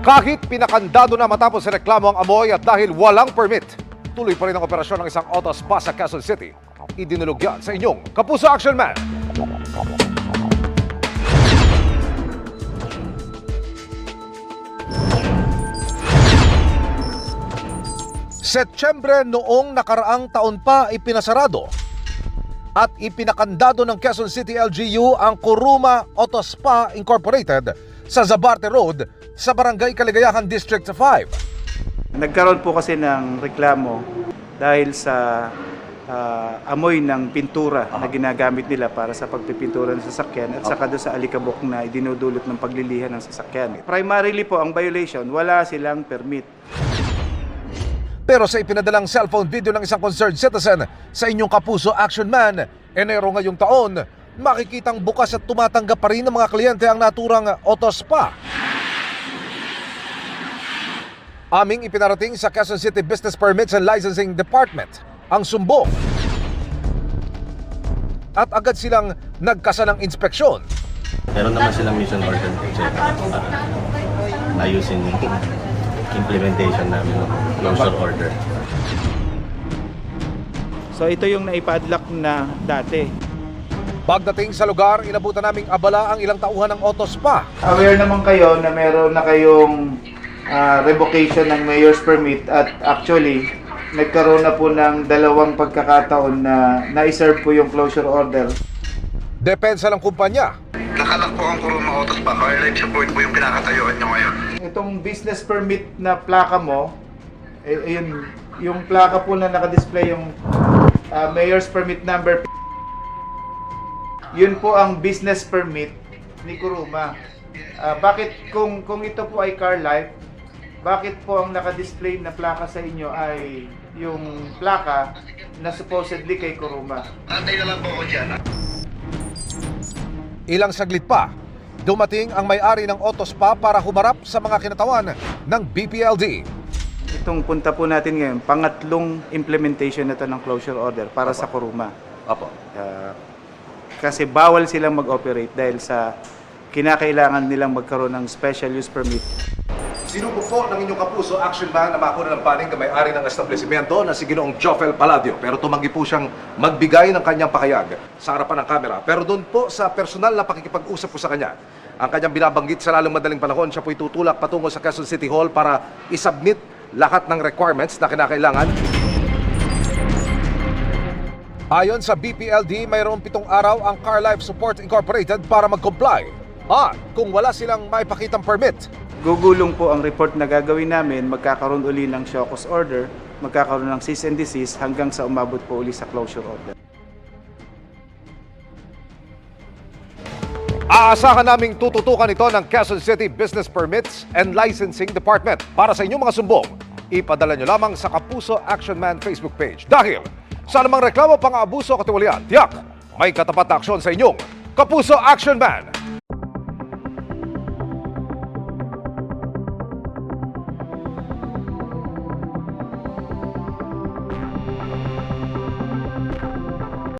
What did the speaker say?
Kahit pinakandado na matapos sa reklamo ang amoy at dahil walang permit, tuloy pa rin ang operasyon ng isang auto spa sa Quezon City. Idinulog yan sa inyong Kapuso Action Man. Setyembre noong nakaraang taon pa ipinasarado at ipinakandado ng Quezon City LGU ang Kuruma Auto Spa Incorporated sa Zabarte Road sa Barangay Kaligayahan District 5. Nagkaroon po kasi ng reklamo dahil sa amoy ng pintura na ginagamit nila para sa pagpipintura ng sasakyan at saka doon sa alikabok na idinudulot ng paglilihan ng sasakyan. Primarily po ang violation, wala silang permit. Pero sa ipinadalang cellphone video ng isang concerned citizen sa inyong Kapuso Action Man, Enero ngayong taon, makikitang bukas at tumatanggap pa rin ng mga kliyente ang naturang auto spa. Aming ipinarating sa Quezon City Business Permits and Licensing Department ang sumbong. At agad silang nagkasa ng inspeksyon. Meron naman silang mission order para ayusin yung implementation namin ng closure order. So ito yung naipadlock na dati. Pagdating sa lugar, inabutan naming abala ang ilang tauhan ng auto spa. Aware naman kayo na meron na kayong revocation ng mayor's permit at actually nagkaroon na po ng dalawang pagkakataon na na-serve po yung closure order. Depensa ng kumpanya. Nakalak po ang Kuruma Auto Spa. Carline support po yung pinakatayuan nyo ngayon. Itong business permit na plaka mo, yun, yung plaka po na nakadisplay yung mayor's permit number, yun po ang business permit ni Kuruma. Bakit kung ito po ay car life, bakit po ang nakadisplay na plaka sa inyo ay yung plaka na supposedly kay Kuruma? Antay na lang po ako dyan. Ilang saglit pa, dumating ang may-ari ng auto spa para humarap sa mga kinatawan ng BPLD. Itong punta po natin ngayon, pangatlong implementation na ito ng closure order para sa Kuruma. Apo. Kasi bawal silang mag-operate dahil sa kinakailangan nilang magkaroon ng special use permit. Sinubok po ng inyong Kapuso Action Man na makuna ng panig na may-ari ng establishmento na si Ginoong Jofel Paladio. Pero tumanggi po siyang magbigay ng kanyang pakayag sa harapan ng kamera. Pero doon po sa personal na pakikipag-usap po sa kanya, ang kanyang binabanggit sa lalong madaling panahon, siya po'y tutulak patungo sa Quezon City Hall para isubmit lahat ng requirements na kinakailangan. Ayon sa BPLD, mayroong 7 araw ang Car Life Support Incorporated para mag-comply. At kung wala silang maipakitang permit, Gugulong po ang report na gagawin namin, magkakaroon uli ng show cause order, magkakaroon ng cease and desist hanggang sa umabot po uli sa closure order. aasahan naming tututukan ito ng Quezon City Business Permits and Licensing Department. Para sa inyong mga sumbong, ipadala nyo lamang sa Kapuso Action Man Facebook page. Dahil sa namang reklamo, pang-aabuso o katiwalian, tiyak may katapat na aksyon sa inyong Kapuso Action Man.